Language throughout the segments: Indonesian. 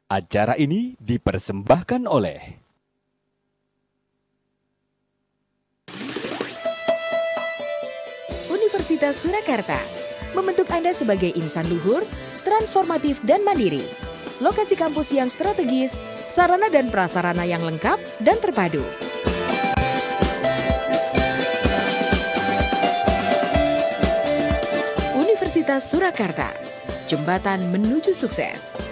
Acara ini dipersembahkan oleh Universitas Surakarta, membentuk Anda sebagai insan luhur, transformatif dan mandiri. Lokasi kampus yang strategis, sarana dan prasarana yang lengkap dan terpadu. Universitas Surakarta, jembatan menuju sukses.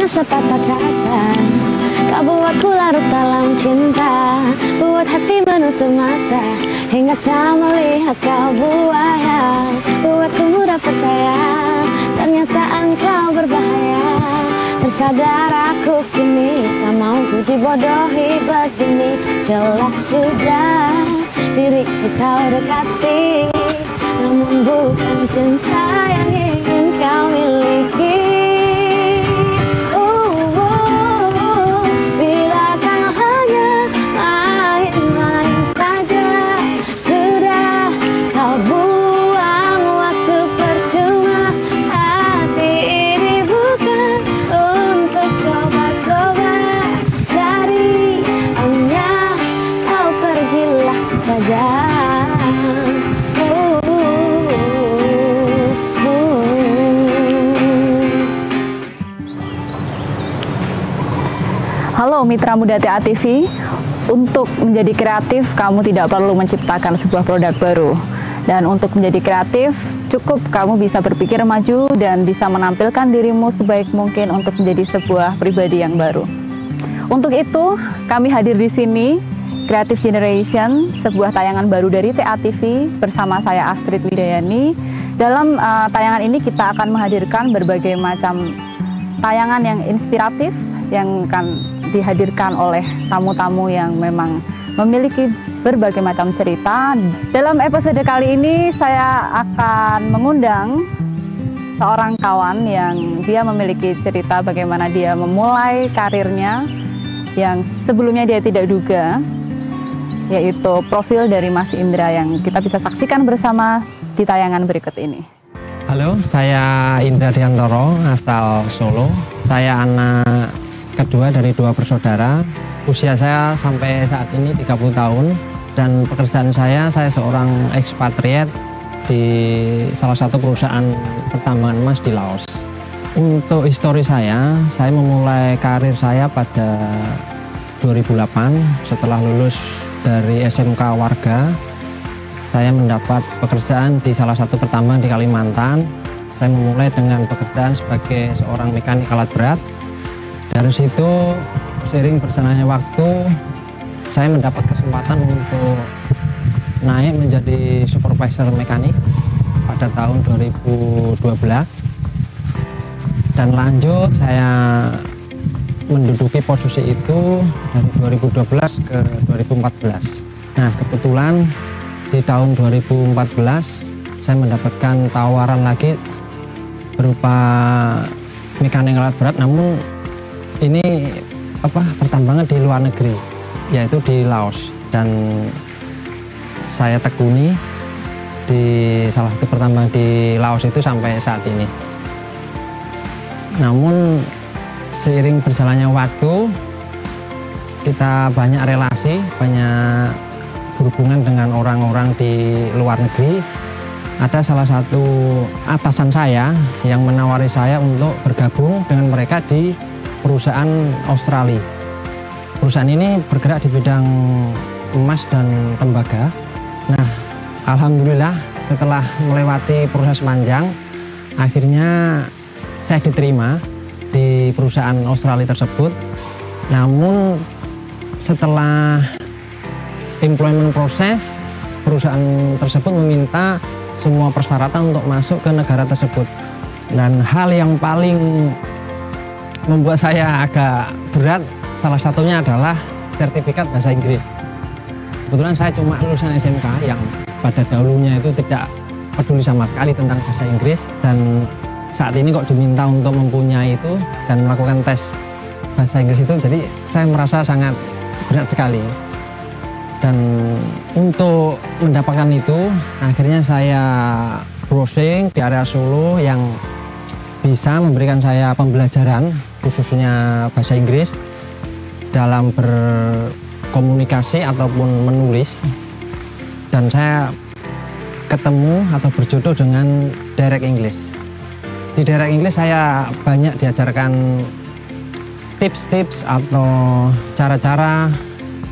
Sepatah kata kau buatku larut dalam cinta, buat hati menutup mata hingga tak melihat kau buaya, buatku mudah percaya ternyata engkau berbahaya. Tersadar aku kini tak mau ku dibodohi begini. Jelas sudah diriku kau dekati, namun bukan cinta yang ingin kau miliki. Halo Mitra Muda TA TV, untuk menjadi kreatif kamu tidak perlu menciptakan sebuah produk baru. Dan untuk menjadi kreatif, cukup kamu bisa berpikir maju dan bisa menampilkan dirimu sebaik mungkin untuk menjadi sebuah pribadi yang baru. Untuk itu, kami hadir di sini, Creative Generation, sebuah tayangan baru dari TA TV bersama saya Astrid Widayani. Dalam tayangan ini kita akan menghadirkan berbagai macam tayangan yang inspiratif yang akan dihadirkan oleh tamu-tamu yang memang memiliki berbagai macam cerita. Dalam episode kali ini saya akan mengundang seorang kawan yang dia memiliki cerita bagaimana dia memulai karirnya yang sebelumnya dia tidak duga, yaitu profil dari Mas Indra yang kita bisa saksikan bersama di tayangan berikut ini. Halo, saya Indra Diantoro, asal Solo. Saya anak kedua dari dua bersaudara. Usia saya sampai saat ini 30 tahun dan pekerjaan saya seorang ekspatriat di salah satu perusahaan pertambangan emas di Laos. Untuk histori saya memulai karir saya pada 2008 setelah lulus dari SMK Warga. Saya mendapat pekerjaan di salah satu pertambangan di Kalimantan. Saya memulai dengan pekerjaan sebagai seorang mekanik alat berat. Dari situ, seiring berjalannya waktu, saya mendapat kesempatan untuk naik menjadi supervisor mekanik pada tahun 2012. Dan lanjut, saya menduduki posisi itu dari 2012 ke 2014. Nah, kebetulan di tahun 2014, saya mendapatkan tawaran lagi berupa mekanik alat berat, namun ini pertambangan di luar negeri, yaitu di Laos, dan saya tekuni di salah satu pertambangan di Laos itu sampai saat ini. Namun seiring berjalannya waktu, kita banyak relasi, banyak berhubungan dengan orang-orang di luar negeri. Ada salah satu atasan saya yang menawari saya untuk bergabung dengan mereka di perusahaan Australia. Perusahaan ini bergerak di bidang emas dan tembaga. Nah, alhamdulillah setelah melewati proses panjang, akhirnya saya diterima di perusahaan Australia tersebut. Namun setelah employment proses, perusahaan tersebut meminta semua persyaratan untuk masuk ke negara tersebut. Dan hal yang paling membuat saya agak berat, salah satunya adalah sertifikat bahasa Inggris. Kebetulan saya cuma lulusan SMK yang pada dahulunya itu tidak peduli sama sekali tentang bahasa Inggris, dan saat ini kok diminta untuk mempunyai itu dan melakukan tes bahasa Inggris itu, jadi saya merasa sangat berat sekali. Dan untuk mendapatkan itu, akhirnya saya browsing di area Solo yang bisa memberikan saya pembelajaran, khususnya bahasa Inggris, dalam berkomunikasi ataupun menulis. Dan saya ketemu atau berjodoh dengan Direct English. Di Direct English saya banyak diajarkan tips-tips atau cara-cara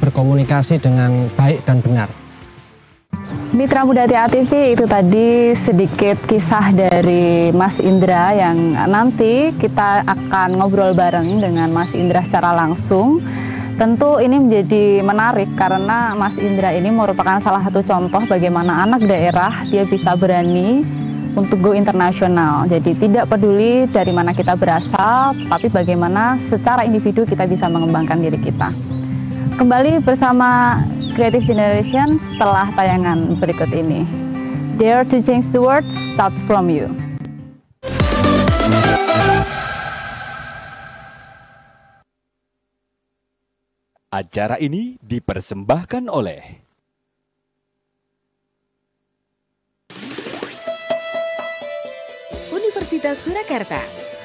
berkomunikasi dengan baik dan benar. Mitra Muda TA TV, itu tadi sedikit kisah dari Mas Indra yang nanti kita akan ngobrol bareng dengan Mas Indra secara langsung. Tentu ini menjadi menarik karena Mas Indra ini merupakan salah satu contoh bagaimana anak daerah dia bisa berani untuk go internasional. Jadi tidak peduli dari mana kita berasal, tapi bagaimana secara individu kita bisa mengembangkan diri kita. Kembali bersama Creative Generation setelah tayangan berikut ini. Dare to change the world starts from you. Acara ini dipersembahkan oleh Universitas Surakarta,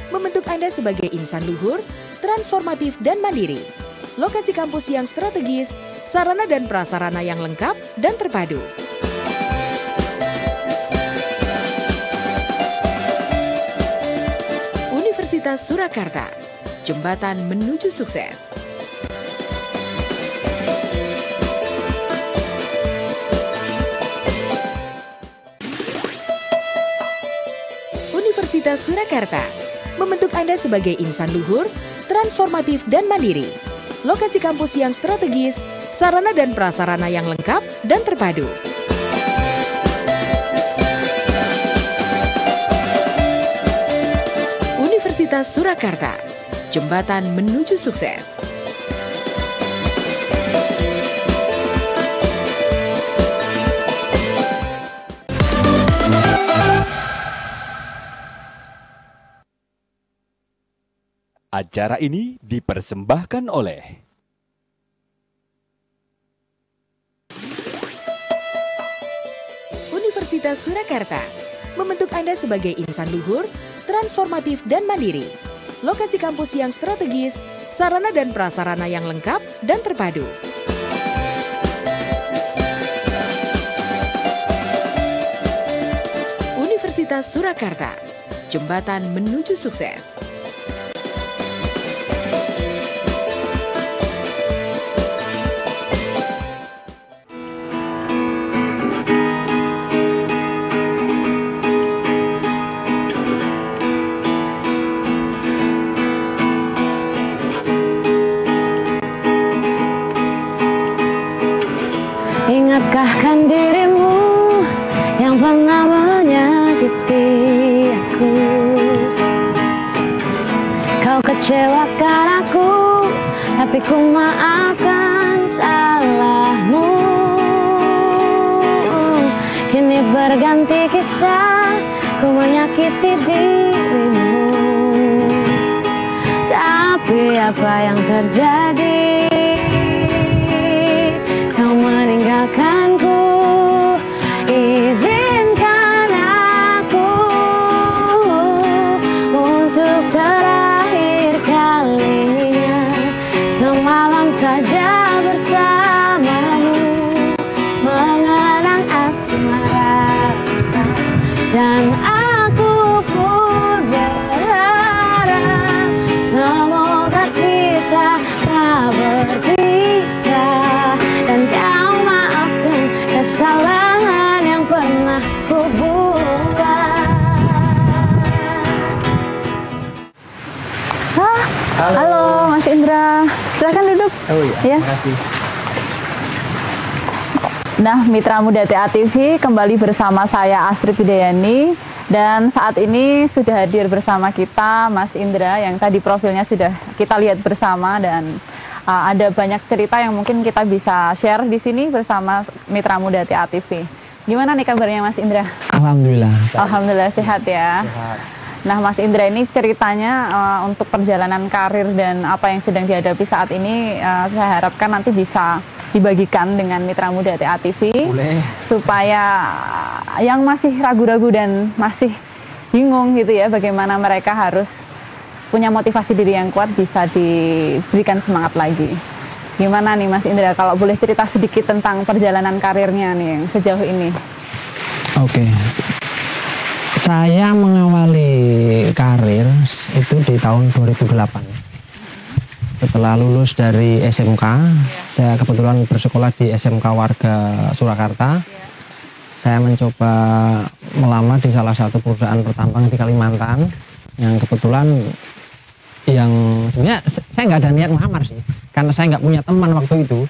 membentuk Anda sebagai insan luhur, transformatif dan mandiri. Lokasi kampus yang strategis, sarana dan prasarana yang lengkap dan terpadu. Universitas Surakarta, jembatan menuju sukses. Universitas Surakarta, membentuk Anda sebagai insan luhur, transformatif dan mandiri. Lokasi kampus yang strategis, sarana dan prasarana yang lengkap dan terpadu. Universitas Surakarta, jembatan menuju sukses. Acara ini dipersembahkan oleh Universitas Surakarta, membentuk Anda sebagai insan luhur, transformatif dan mandiri. Lokasi kampus yang strategis, sarana dan prasarana yang lengkap dan terpadu. Universitas Surakarta, jembatan menuju sukses. Ingatkah kan dirimu yang pernah menyakiti aku? Kau kecewakan aku, tapi ku maafkan salahmu. Kini berganti kisah, ku menyakiti dirimu. Tapi apa yang terjadi? Kau meninggalkanku, izinkan aku untuk terakhir kalinya semalam saja bersamamu, mengenang asmara. Dan aku pun berharap semoga kita tak berpisah, dan kau maafkan kesalahan yang pernah ku buat. Halo Mas Indra, silahkan duduk. Oh iya, Ya. terima kasih. Nah, Mitra Muda TA TV kembali bersama saya Astrid Widayani, dan saat ini sudah hadir bersama kita Mas Indra yang tadi profilnya sudah kita lihat bersama, dan ada banyak cerita yang mungkin kita bisa share di sini bersama Mitra Muda TA TV. Gimana nih kabarnya Mas Indra? Alhamdulillah. Alhamdulillah sehat ya. Sehat. Nah, Mas Indra ini ceritanya untuk perjalanan karir dan apa yang sedang dihadapi saat ini, saya harapkan nanti bisa dibagikan dengan Mitra Muda TA TV. Boleh. Supaya yang masih ragu-ragu dan masih bingung gitu ya, bagaimana mereka harus punya motivasi diri yang kuat, bisa diberikan semangat lagi. Gimana nih Mas Indra, kalau boleh cerita sedikit tentang perjalanan karirnya nih sejauh ini? Oke. Saya mengawali karir itu di tahun 2008. Setelah lulus dari SMK, saya kebetulan bersekolah di SMK Warga Surakarta. Saya mencoba melamar di salah satu perusahaan pertambangan di Kalimantan, yang kebetulan yang sebenarnya saya nggak ada niat melamar sih, karena saya nggak punya teman waktu itu,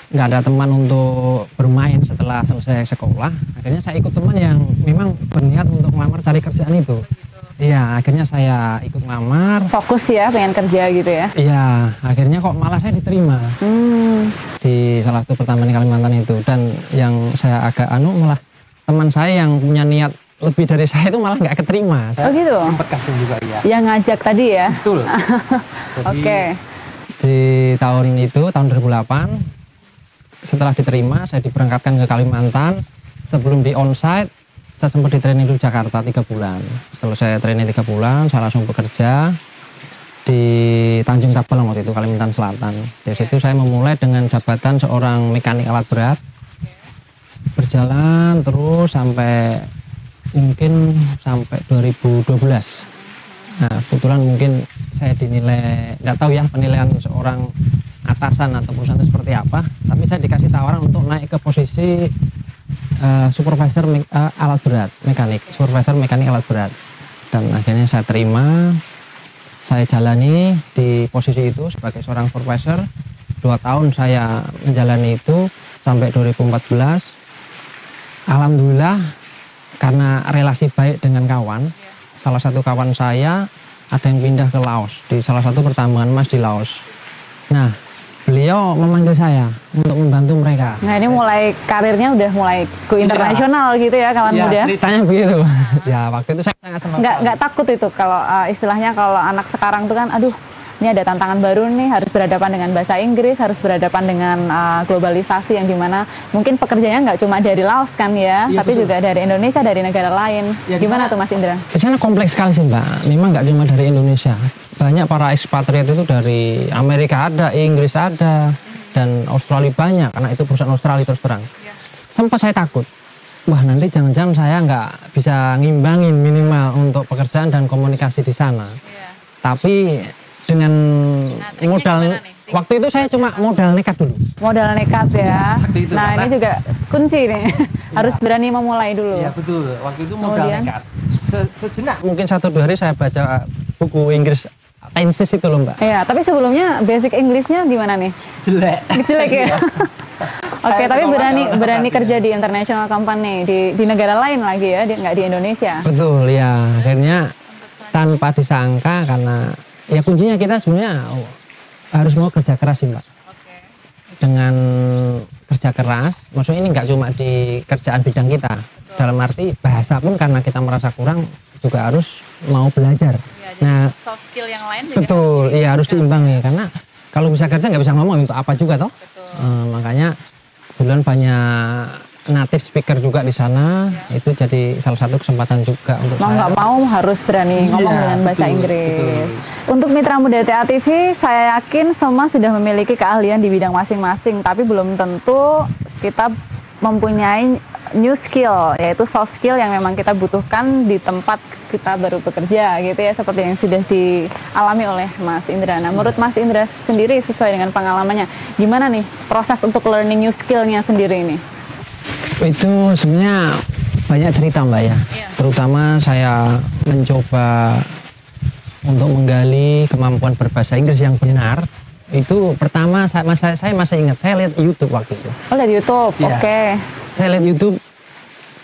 nggak ada teman untuk bermain setelah selesai sekolah. Akhirnya saya ikut teman yang memang berniat untuk melamar cari kerjaan itu. Iya, akhirnya saya ikut melamar. Fokus ya, pengen kerja gitu ya? Iya, akhirnya kok malah saya diterima di salah satu pertambangan di Kalimantan itu. Dan yang saya agak malah teman saya yang punya niat lebih dari saya itu malah nggak keterima. Oh gitu? Sempat kasih juga ya. Yang ngajak tadi ya? Betul. Oke. Di tahun itu, tahun 2008, setelah diterima, saya diberangkatkan ke Kalimantan. Sebelum di onsite, saya sempat di training di Jakarta 3 bulan. Selesai training 3 bulan, saya langsung bekerja di Tanjung Tabel waktu itu, Kalimantan Selatan. Dari situ saya memulai dengan jabatan seorang mekanik alat berat. Berjalan terus sampai mungkin sampai 2012. Nah, kebetulan mungkin saya dinilai, nggak tahu ya penilaian seorang atasan atau perusahaan itu seperti apa, tapi saya dikasih tawaran untuk naik ke posisi supervisor alat berat, supervisor mekanik alat berat. Dan akhirnya saya terima, saya jalani di posisi itu sebagai seorang supervisor. 2 tahun saya menjalani itu sampai 2014. Alhamdulillah, karena relasi baik dengan kawan, salah satu kawan saya ada yang pindah ke Laos, di salah satu pertambangan emas di Laos. Nah, beliau memanggil saya untuk membantu mereka. Nah, ini mulai karirnya udah mulai go internasional gitu ya, kawan muda? Ceritanya begitu. Ya, waktu itu saya sangat senang. Nggak takut itu kalau istilahnya kalau anak sekarang tuh kan, aduh, ini ada tantangan baru nih, harus berhadapan dengan bahasa Inggris, harus berhadapan dengan globalisasi yang dimana mungkin pekerjaannya nggak cuma dari Laos kan ya, tapi betul, juga dari Indonesia, dari negara lain. Ya, gimana tuh Mas Indra? Di sana kompleks sekali sih Mbak, memang nggak cuma dari Indonesia. Banyak para ekspatriat itu dari Amerika ada, Inggris ada, dan Australia banyak, karena itu perusahaan Australia terus terang. Sempat saya takut, wah nanti jangan-jangan saya nggak bisa ngimbangin minimal untuk pekerjaan dan komunikasi di sana. Tapi dengan modal, waktu itu saya cuma modal nekat dulu. Modal nekat ya. Nah ini juga kunci nih, harus berani memulai dulu. Iya betul, waktu itu modal nekat. Sejenak mungkin 1-2 hari saya baca buku Inggris Tenses itu loh Mbak. Iya, tapi sebelumnya basic Inggrisnya gimana nih? Jelek ya. Oke, tapi berani kerja di international company di negara lain lagi ya, nggak di Indonesia. Betul ya, akhirnya tanpa disangka, karena ya kuncinya kita sebenarnya harus mau kerja keras sih Mbak. Dengan kerja keras, maksudnya ini nggak cuma di kerjaan bidang kita. Dalam arti bahasa pun karena kita merasa kurang juga harus mau belajar. Nah, soft skill yang lain betul, iya harus diimbangi, karena kalau bisa kerja nggak bisa ngomong untuk apa juga toh. Makanya kebetulan banyak native speaker juga di sana, itu jadi salah satu kesempatan juga untuk mau nggak mau harus berani ngomong dengan bahasa Inggris. Untuk Mitra Muda TA TV, saya yakin semua sudah memiliki keahlian di bidang masing-masing, tapi belum tentu kita mempunyai new skill, yaitu soft skill yang memang kita butuhkan di tempat kita baru bekerja gitu ya, seperti yang sudah dialami oleh Mas Indra. Nah, menurut Mas Indra sendiri sesuai dengan pengalamannya, gimana nih proses untuk learning new skill-nya sendiri ini? Itu sebenarnya banyak cerita Mbak ya, terutama saya mencoba untuk menggali kemampuan berbahasa Inggris yang benar. Itu pertama saya masih ingat, saya lihat YouTube waktu itu. Oh, lihat YouTube, ya. Oke. Saya lihat YouTube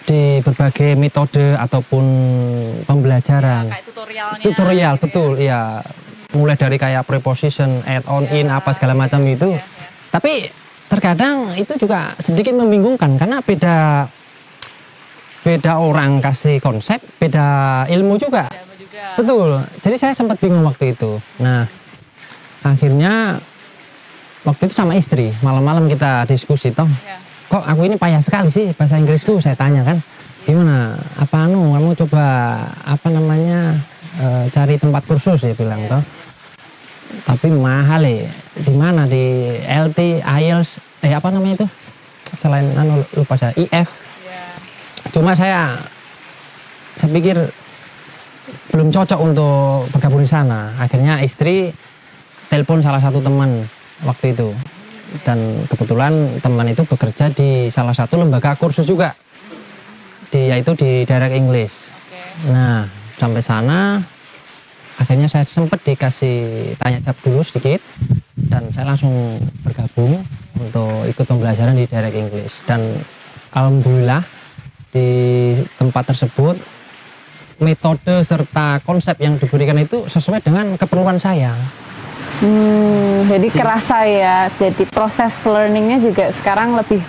di berbagai metode ataupun pembelajaran. Kayak tutorialnya. Tutorial, betul, ya. Mulai dari kayak preposition, add on, in, apa segala macam itu. Tapi terkadang itu juga sedikit membingungkan, karena beda orang kasih konsep, beda ilmu juga. Betul. Jadi saya sempat bingung waktu itu. Nah, akhirnya waktu itu sama istri, malam-malam kita diskusi, toh. Kok aku ini payah sekali sih bahasa Inggrisku, saya tanya kan. Gimana? Apa kamu coba cari tempat kursus ya bilang toh. Tapi mahal ya. Di mana? Di LT, IELTS, itu? Selain lupa saya, IF. Cuma saya pikir belum cocok untuk bergabung di sana. Akhirnya istri telepon salah satu teman waktu itu. Dan kebetulan teman itu bekerja di salah satu lembaga kursus juga. Yaitu di Direct English. Nah, sampai sana akhirnya saya sempat dikasih tanya jawab dulu sedikit. Dan saya langsung bergabung untuk ikut pembelajaran di Direct English. Dan alhamdulillah di tempat tersebut metode serta konsep yang diberikan itu sesuai dengan keperluan saya. Jadi kerasa ya, jadi proses learningnya juga sekarang lebih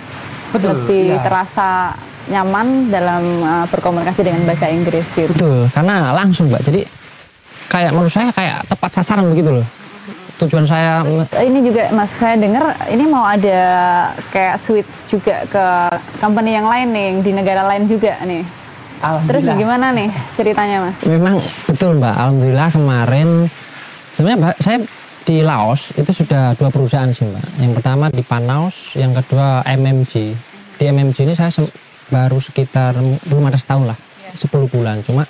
terasa nyaman dalam berkomunikasi dengan bahasa Inggris gitu. Betul, karena langsung Mbak, jadi kayak menurut saya kayak tepat sasaran begitu loh. Tujuan saya ini juga Mas, saya dengar ini mau ada kayak switch juga ke company yang lain nih, di negara lain juga nih. Terus gimana nih ceritanya Mas? Memang betul Mbak, alhamdulillah kemarin sebenarnya saya di Laos itu sudah 2 perusahaan sih Mbak. Yang pertama di Panaus, yang kedua MMG. Di MMG ini saya baru sekitar belum ada setahun lah, 10 bulan. Cuma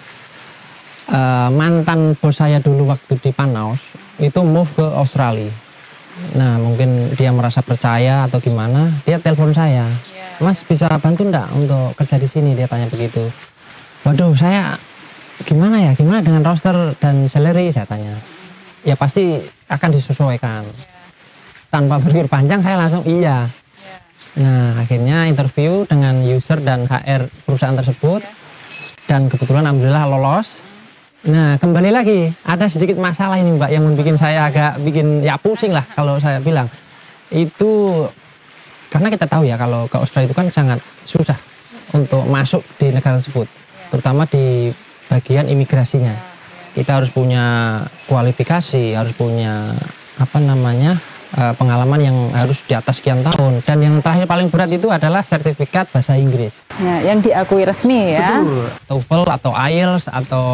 mantan bos saya dulu waktu di Panaus itu move ke Australia. Nah mungkin dia merasa percaya atau gimana, dia telepon saya, Mas bisa bantu enggak untuk kerja di sini? Dia tanya begitu. Waduh, saya gimana dengan roster dan salary, saya tanya. Ya pasti akan disesuaikan. Tanpa berpikir panjang saya langsung iya. Nah akhirnya interview dengan user dan HR perusahaan tersebut, dan kebetulan alhamdulillah lolos. Nah kembali lagi ada sedikit masalah ini Mbak yang membuat saya agak pusing lah kalau saya bilang. Itu karena kita tahu ya kalau ke Australia itu kan sangat susah untuk masuk di negara tersebut, terutama di bagian imigrasinya. Kita harus punya kualifikasi, harus punya pengalaman yang harus di atas sekian tahun. Dan yang terakhir paling berat itu adalah sertifikat bahasa Inggris. Ya, yang diakui resmi ya. Betul. TOEFL atau IELTS atau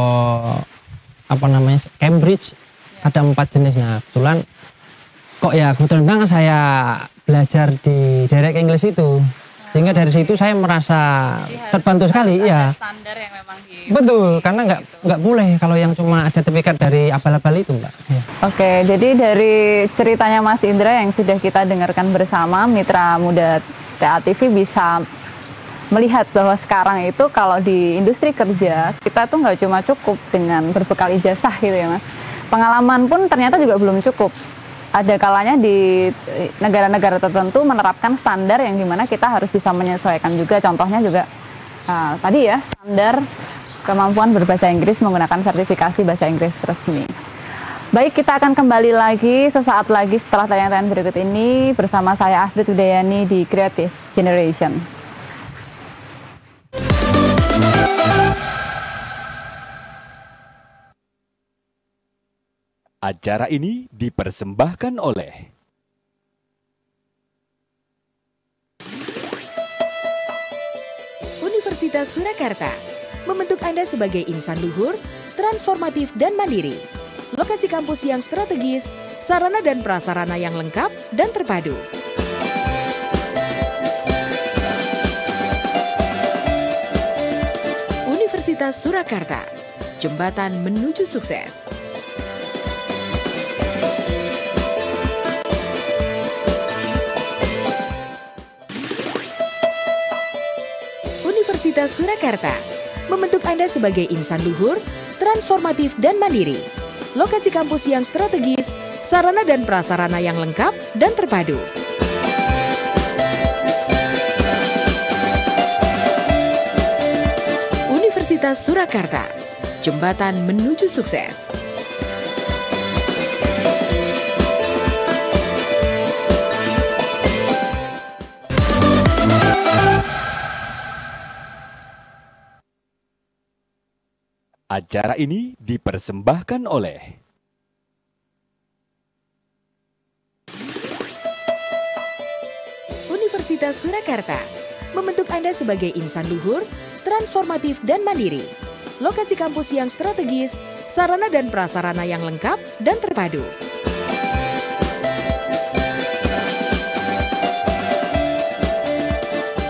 Cambridge, ada 4 jenisnya. Kebetulan banget saya belajar di Direct English itu. Sehingga dari situ saya merasa terbantu sekali. Iya. Standar yang memang Betul, karena nggak boleh kalau yang cuma sertifikat dari abal-abal itu Mbak. Ya. Oke, jadi dari ceritanya Mas Indra yang sudah kita dengarkan bersama, Mitra Muda TA TV bisa melihat bahwa sekarang itu kalau di industri kerja, kita tuh nggak cuma cukup dengan berbekal ijazah gitu ya Mas. Pengalaman pun ternyata juga belum cukup. Ada kalanya di negara-negara tertentu menerapkan standar yang dimana kita harus bisa menyesuaikan juga. Contohnya juga tadi ya, standar kemampuan berbahasa Inggris menggunakan sertifikasi bahasa Inggris resmi. Baik, kita akan kembali lagi sesaat lagi setelah tayangan berikut ini bersama saya Astrid Udayani di Creative Generation. Acara ini dipersembahkan oleh Universitas Surakarta, membentuk Anda sebagai insan luhur, transformatif dan mandiri. Lokasi kampus yang strategis, sarana dan prasarana yang lengkap dan terpadu. Universitas Surakarta, jembatan menuju sukses. Universitas Surakarta, membentuk Anda sebagai insan luhur, transformatif dan mandiri. Lokasi kampus yang strategis, sarana dan prasarana yang lengkap dan terpadu. Universitas Surakarta, jembatan menuju sukses. Acara ini dipersembahkan oleh Universitas Surakarta, membentuk Anda sebagai insan luhur, transformatif dan mandiri. Lokasi kampus yang strategis, sarana dan prasarana yang lengkap dan terpadu.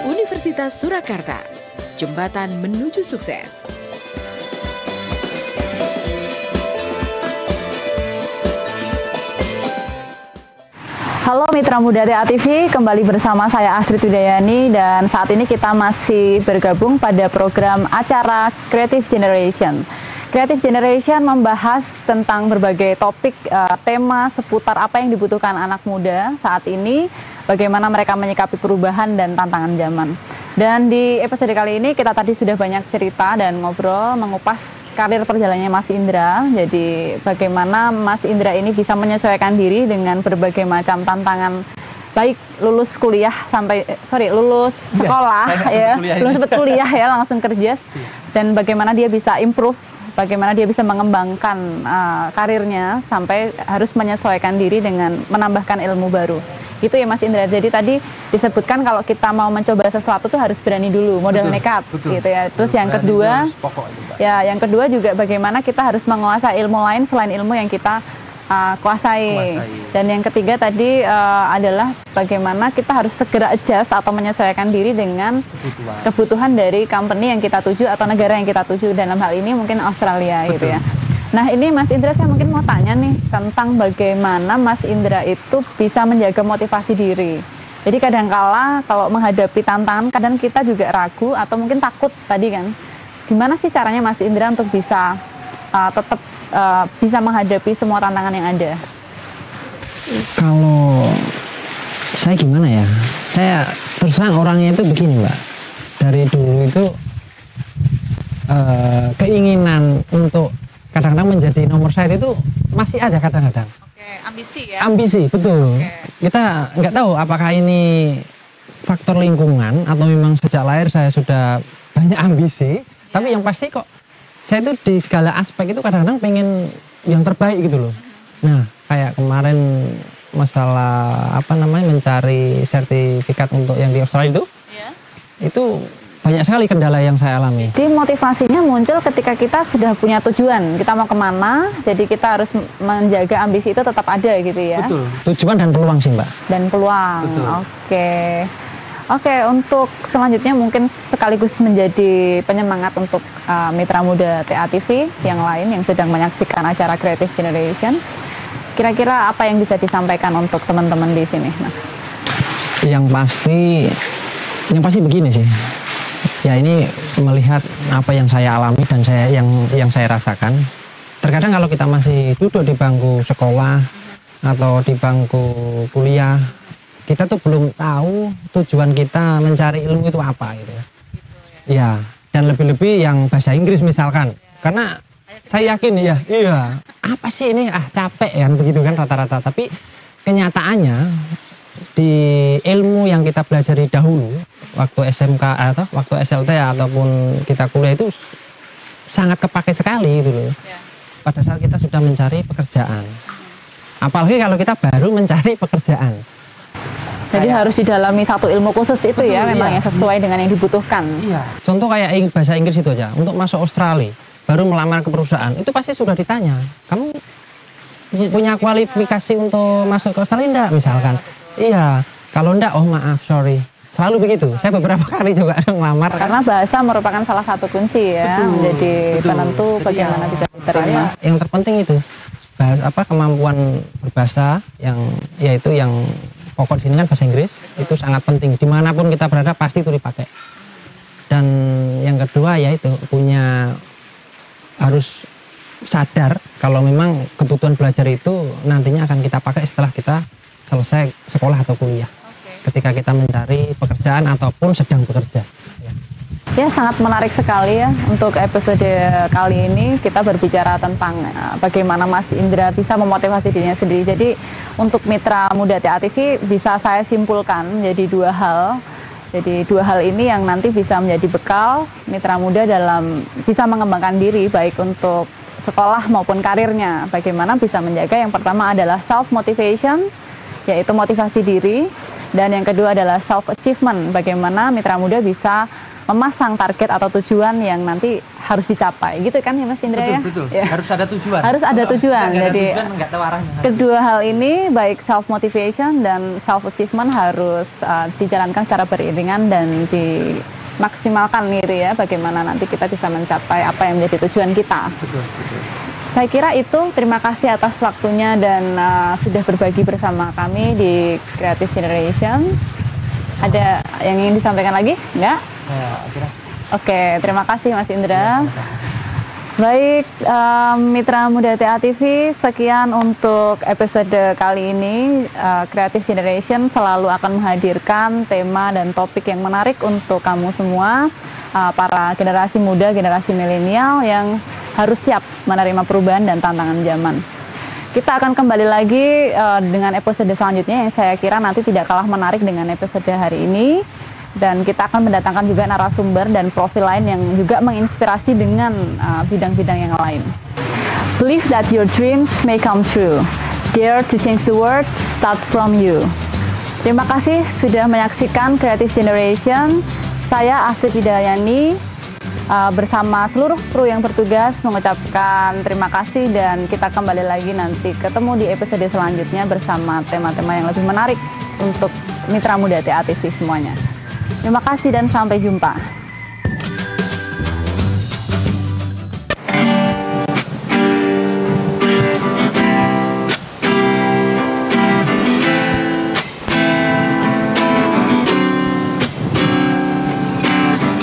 Universitas Surakarta, jembatan menuju sukses. Halo Mitra Muda TA TV, kembali bersama saya Astrid Widayani dan saat ini kita masih bergabung pada program acara Creative Generation. Creative Generation membahas tentang berbagai topik, tema seputar apa yang dibutuhkan anak muda saat ini, bagaimana mereka menyikapi perubahan dan tantangan zaman. Dan di episode kali ini kita tadi sudah banyak cerita dan ngobrol mengupas karir perjalanannya Mas Indra. Jadi bagaimana Mas Indra ini bisa menyesuaikan diri dengan berbagai macam tantangan, baik lulus kuliah lulus sekolah belum sempat kuliah ya, langsung kerja, dan bagaimana dia bisa improve, bagaimana dia bisa mengembangkan karirnya sampai harus menyesuaikan diri dengan menambahkan ilmu baru. Gitu ya Mas Indra. Jadi tadi disebutkan kalau kita mau mencoba sesuatu tuh harus berani dulu, modal nekat gitu ya. Terus yang kedua, yang kedua juga bagaimana kita harus menguasai ilmu lain selain ilmu yang kita kuasai. Dan yang ketiga tadi adalah bagaimana kita harus segera adjust atau menyesuaikan diri dengan kebutuhan dari company yang kita tuju atau negara yang kita tuju. Dalam hal ini mungkin Australia gitu ya. Nah ini Mas Indra, saya mungkin mau tanya nih tentang bagaimana Mas Indra itu bisa menjaga motivasi diri. Jadi kadangkala kalau menghadapi tantangan kadang kita juga ragu atau mungkin takut tadi kan. Gimana sih caranya Mas Indra untuk bisa tetap bisa menghadapi semua tantangan yang ada? Kalau saya gimana ya? Saya terus terang orangnya itu begini Mbak. Dari dulu itu keinginan untuk kadang-kadang menjadi nomor satu itu masih ada kadang-kadang. Oke, ambisi ya? Ambisi, betul. Oke. Kita nggak tahu apakah ini faktor lingkungan atau memang sejak lahir saya sudah banyak ambisi. Tapi yang pasti kok saya itu di segala aspek itu kadang-kadang pengen yang terbaik gitu loh. Nah, kayak kemarin masalah mencari sertifikat untuk yang di Australia itu banyak sekali kendala yang saya alami. Jadi motivasinya muncul ketika kita sudah punya tujuan, kita mau kemana, jadi kita harus menjaga ambisi itu tetap ada gitu ya. Betul. Tujuan dan peluang sih Mbak. Dan peluang. Betul. Oke, untuk selanjutnya mungkin sekaligus menjadi penyemangat untuk mitra muda TA TV yang lain yang sedang menyaksikan acara Creative Generation. Kira-kira apa yang bisa disampaikan untuk teman-teman di sini, Mas? Yang pasti begini sih. Ya ini melihat apa yang saya alami dan yang saya rasakan. Terkadang kalau kita masih duduk di bangku sekolah atau di bangku kuliah, kita tuh belum tahu tujuan kita mencari ilmu itu apa gitu ya. Ya, dan lebih-lebih yang bahasa Inggris misalkan. Karena saya yakin apa sih ini capek kan begitu kan rata-rata. Tapi kenyataannya di ilmu yang kita pelajari dahulu waktu SMK atau waktu SLT ataupun kita kuliah itu sangat kepake sekali gitu loh. Pada saat kita sudah mencari pekerjaan. Apalagi kalau kita baru mencari pekerjaan. Jadi harus didalami satu ilmu khusus itu. Betul, ya memang yang sesuai dengan yang dibutuhkan. Iya. Contoh kayak bahasa Inggris itu aja. Untuk masuk Australia, baru melamar ke perusahaan, itu pasti sudah ditanya. Kamu punya kualifikasi untuk masuk ke Australia enggak misalkan? Iya. Kalau enggak, oh maaf, sorry. Selalu begitu. Saya beberapa kali juga melamar. Karena bahasa merupakan salah satu kunci ya, menjadi penentu bagaimana bisa diterima. Yang terpenting itu kemampuan berbahasa yang pokok di sini kan bahasa Inggris itu sangat penting. Dimanapun kita berada pasti itu dipakai. Dan yang kedua yaitu harus sadar kalau memang kebutuhan belajar itu nantinya akan kita pakai setelah kita selesai sekolah atau kuliah. Ketika kita mencari pekerjaan ataupun sedang bekerja. Ya, sangat menarik sekali ya untuk episode kali ini kita berbicara tentang bagaimana Mas Indra bisa memotivasi dirinya sendiri. Jadi untuk mitra muda TA TV bisa saya simpulkan jadi dua hal. Jadi dua hal ini yang nanti bisa menjadi bekal mitra muda dalam bisa mengembangkan diri baik untuk sekolah maupun karirnya. Bagaimana bisa menjaga, yang pertama adalah self motivation, yaitu motivasi diri, dan yang kedua adalah self achievement, bagaimana mitra muda bisa memasang target atau tujuan yang nanti harus dicapai, gitu kan ya Mas Indra? Betul, ya? Harus ada tujuan. Harus ada tujuan. Jadi nggak tahu arahnya. Kedua hal ini, baik self motivation dan self achievement, harus dijalankan secara beriringan dan dimaksimalkan nih ya, bagaimana nanti kita bisa mencapai apa yang menjadi tujuan kita. Betul. Saya kira itu. Terima kasih atas waktunya dan sudah berbagi bersama kami di Creative Generation. Ada yang ingin disampaikan lagi? Enggak? Oke, terima kasih Mas Indra. Baik, Mitra Muda TA TV, sekian untuk episode kali ini. Creative Generation selalu akan menghadirkan tema dan topik yang menarik untuk kamu semua, para generasi muda, generasi milenial yang harus siap menerima perubahan dan tantangan zaman. Kita akan kembali lagi dengan episode selanjutnya yang saya kira nanti tidak kalah menarik dengan episode hari ini. Dan kita akan mendatangkan juga narasumber dan profil lain yang juga menginspirasi dengan bidang-bidang yang lain. Believe that your dreams may come true. Dare to change the world, start from you. Terima kasih sudah menyaksikan Creative Generation. Saya Asri Hidayani bersama seluruh kru yang bertugas mengucapkan terima kasih, dan kita kembali lagi nanti ketemu di episode selanjutnya bersama tema-tema yang lebih menarik untuk Mitra Muda TA TV semuanya. Terima kasih dan sampai jumpa.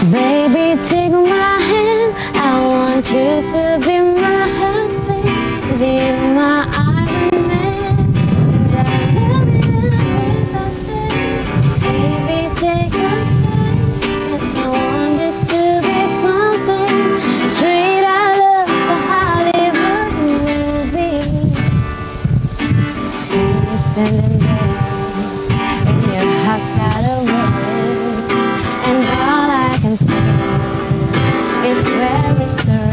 Baby, take my hand. I want you to be my husband. 'Cause you're my Iron Man. And I love you without saying. Baby, take a chance. 'Cause I want this to be something straight out of the Hollywood movie. See you standing there in your hot collar world, and all I can think is very strange.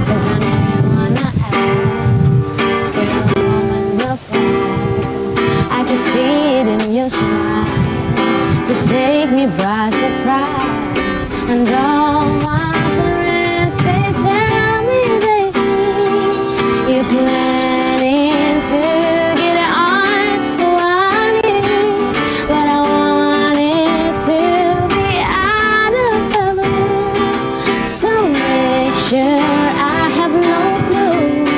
'Cause I never wanna ask, scared of the moment will pass. I can see it in your smile, just take me by surprise. And all my friends, they tell me they see you planning to get on one year, but I want it to be out of the blue. So make sure I have no clue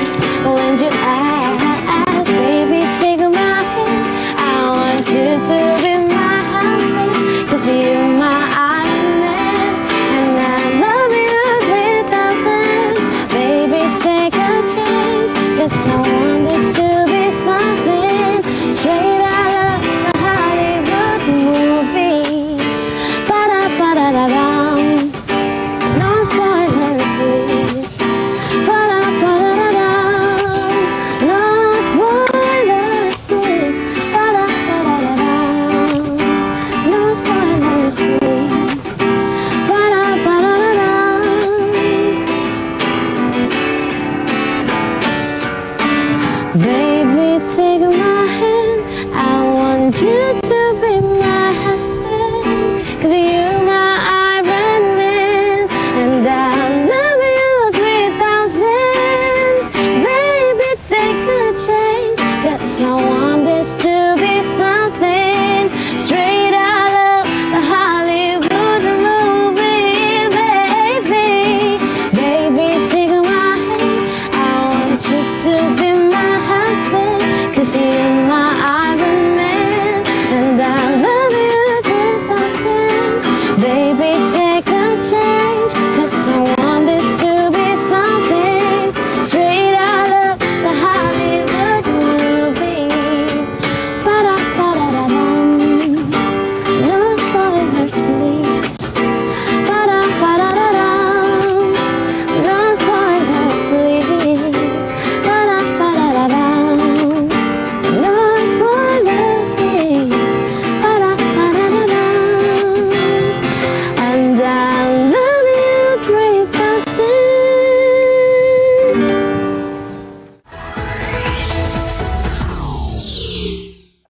when you ask, baby, take my hand. I want you to be my husband, 'cause you're my Iron Man, and I love you 3,000. Baby, take a chance, 'cause I want this to be something straight out of the Hollywood movie. Ba-da-ba-da-da-dum. No spoilers, please. Ba-da-ba-da-da-dum. No spoilers, please. Ba-da-ba-da-da-dum. No spoilers, please. Ba-da-ba-da-da-dum. Baby, take my hand. I want you